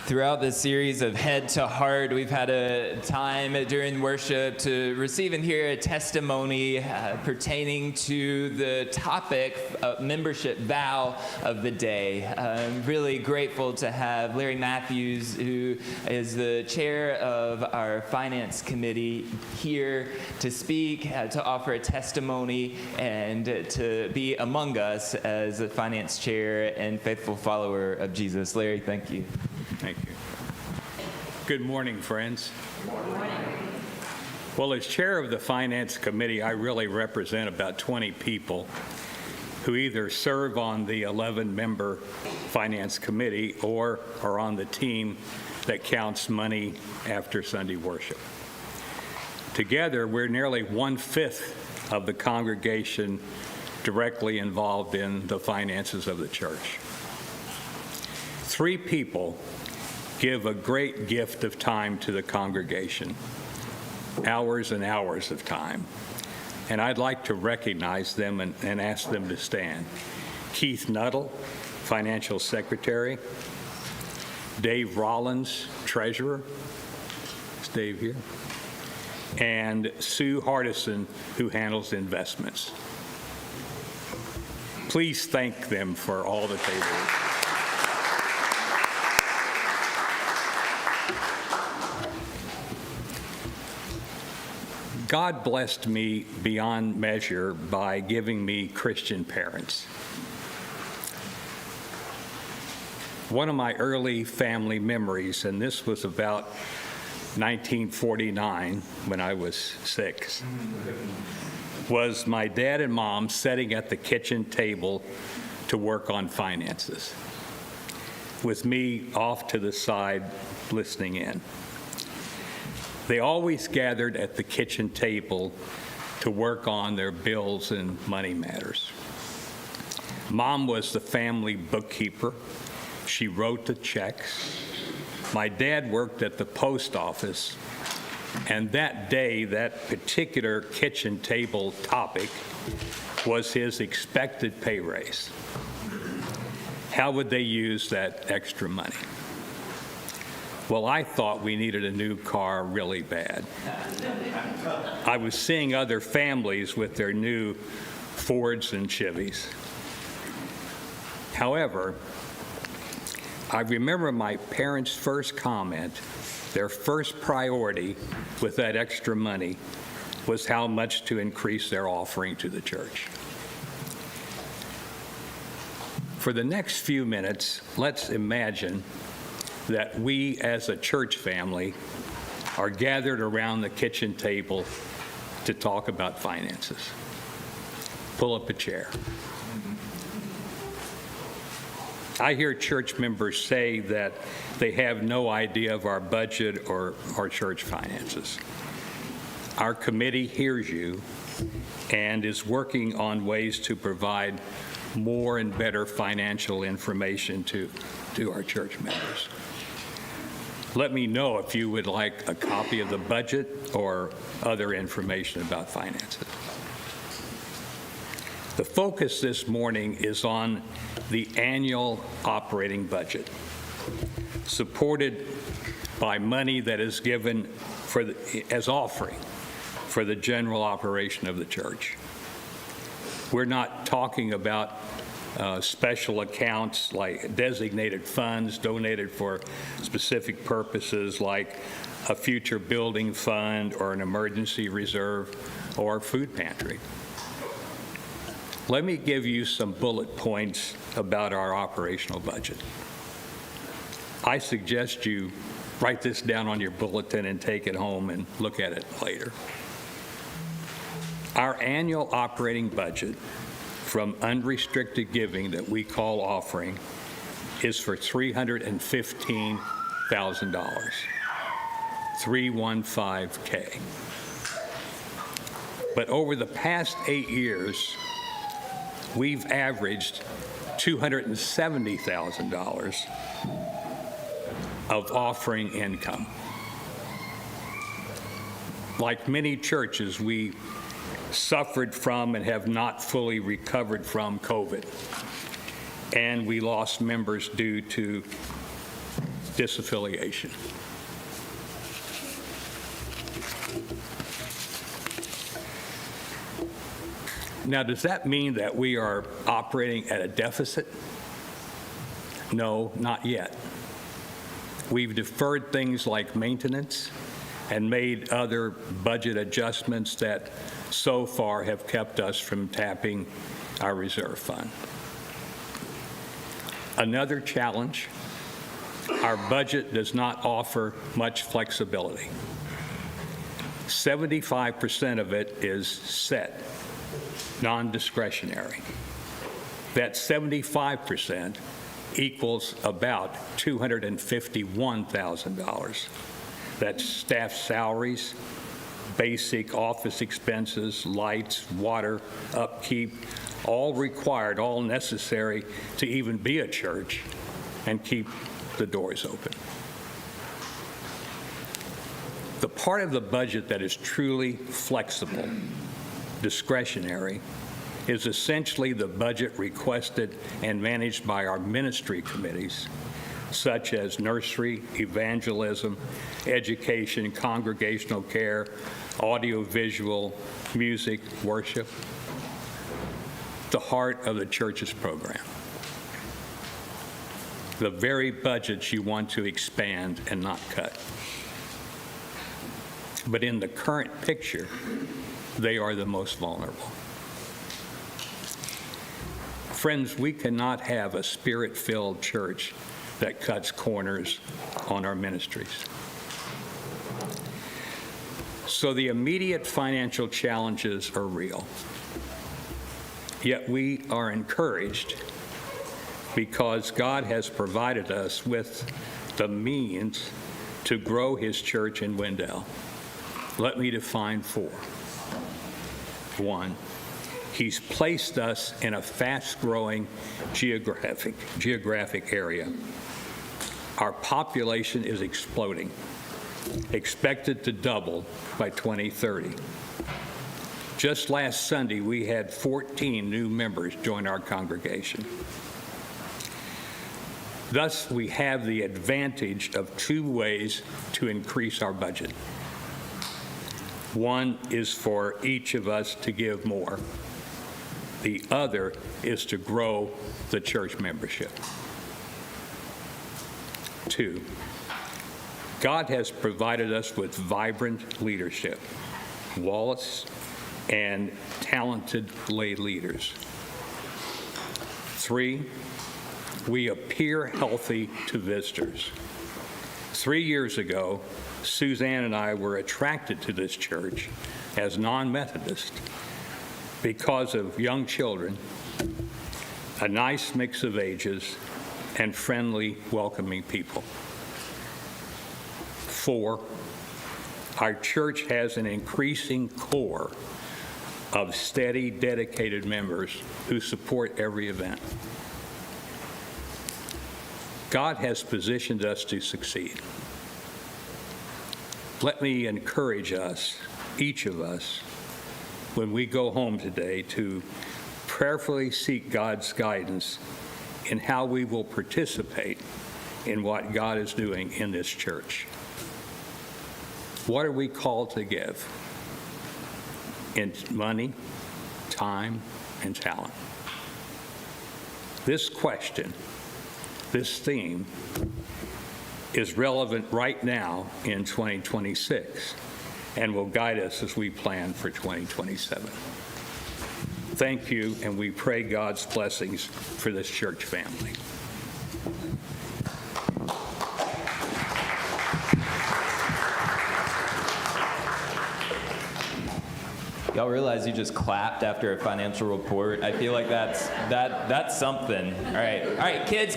Throughout this series of Head to Heart, we've had a time during worship to receive and hear a testimony pertaining to the topic of membership vow of the day. I'm really grateful to have Larry Matthews, who is the chair of our finance committee, here to speak, to offer a testimony, and to be among us as a finance chair and faithful follower of Jesus. Larry, thank you. Thank you. Good morning, friends. Good morning. Well, as chair of the Finance Committee, I really represent about 20 people who either serve on the 11-member Finance Committee or are on the team that counts money after Sunday worship. Together, we're nearly 1/5 of the congregation directly involved in the finances of the church. 3 people give a great gift of time to the congregation, hours and hours of time. And I'd like to recognize them and ask them to stand. Keith Nuttall, Financial Secretary. Dave Rollins, Treasurer. Is Dave here? And Sue Hardison, who handles investments. Please thank them for all that they do. God blessed me beyond measure by giving me Christian parents. One of my early family memories, and this was about 1949 when I was 6, was my dad and mom sitting at the kitchen table to work on finances, with me off to the side listening in. They always gathered at the kitchen table to work on their bills and money matters. Mom was the family bookkeeper. She wrote the checks. My dad worked at the post office, and that day, that particular kitchen table topic was his expected pay raise. How would they use that extra money? Well, I thought we needed a new car really bad. I was seeing other families with their new Fords and Chevys. However, I remember my parents' first comment, their first priority with that extra money was how much to increase their offering to the church. For the next few minutes, let's imagine that we as a church family are gathered around the kitchen table to talk about finances. Pull up a chair. I hear church members say that they have no idea of our budget or our church finances. Our committee hears you and is working on ways to provide more and better financial information to our church members. Let me know if you would like a copy of the budget or other information about finances. The focus this morning is on the annual operating budget, supported by money that is given as offering for the general operation of the church. We're not talking about special accounts like designated funds donated for specific purposes like a future building fund or an emergency reserve or food pantry. Let me give you some bullet points about our operational budget. I suggest you write this down on your bulletin and take it home and look at it later. Our annual operating budget from unrestricted giving that we call offering is for $315,000, $315K. But over the past 8 years, we've averaged $270,000 of offering income. Like many churches, we suffered from and have not fully recovered from COVID. And we lost members due to disaffiliation. Now, does that mean that we are operating at a deficit? No, not yet. We've deferred things like maintenance and made other budget adjustments that so far have kept us from tapping our reserve fund. Another challenge, our budget does not offer much flexibility. 75% of it is set, non-discretionary. That 75% equals about $251,000. That's staff salaries, basic office expenses, lights, water, upkeep, all required, all necessary to even be a church and keep the doors open. The part of the budget that is truly flexible, discretionary, is essentially the budget requested and managed by our ministry committees, such as nursery, evangelism, education, congregational care, audiovisual, music, worship, the heart of the church's program. The very budgets you want to expand and not cut. But in the current picture, they are the most vulnerable. Friends, we cannot have a spirit-filled church that cuts corners on our ministries. So the immediate financial challenges are real. Yet we are encouraged because God has provided us with the means to grow His church in Wendell. Let me define four. One, He's placed us in a fast-growing geographic area. Our population is exploding, expected to double by 2030. Just last Sunday, we had 14 new members join our congregation. Thus, we have the advantage of two ways to increase our budget. One is for each of us to give more. The other is to grow the church membership. Two, God has provided us with vibrant leadership, Wallace, and talented lay leaders. Three, we appear healthy to visitors. 3 years ago, Suzanne and I were attracted to this church as non-Methodist because of young children, a nice mix of ages, and friendly, welcoming people. 4, our church has an increasing core of steady, dedicated members who support every event. God has positioned us to succeed. Let me encourage us, each of us, when we go home today, to prayerfully seek God's guidance in how we will participate in what God is doing in this church. What are we called to give? In money, time, and talent. This question, this theme, is relevant right now in 2026 and will guide us as we plan for 2027. Thank you, and we pray God's blessings for this church family. Y'all realize you just clapped after a financial report? I feel like that's something. All right, kids.